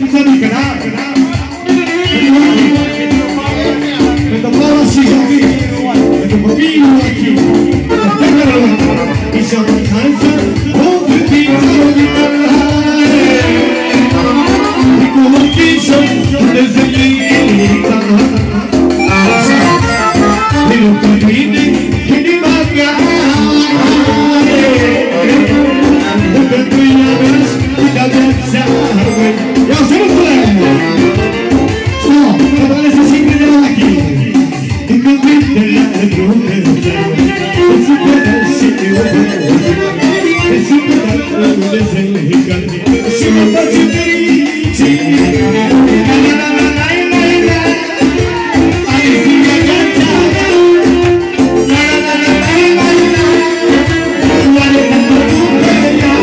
Amica, da? Pentru Paula și Jovi, pentru copilul aici, pentru tăcărul ăla, și-o canță, o fetiță vitalare, și cu ochișori de zălița, așa, din întâlnire, inima care, pentru ea vezi, de-a viața, ia să nu plec! Stop! Că doare să și crede la chi! Din cuvintele Dumnezeu, îți supără și iubă, îți supără Dumnezeu, și mă face fericire. Ai ziua viața mea, oare mă ducă ea?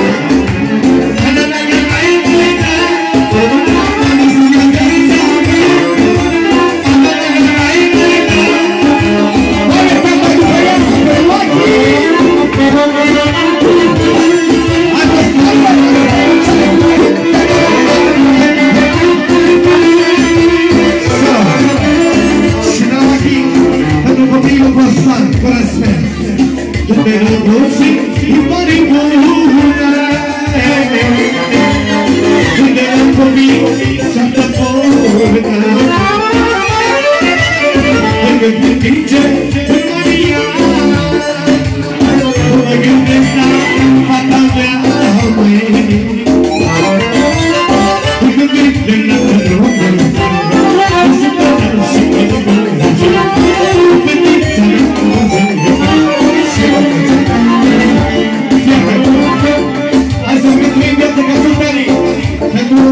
Pentru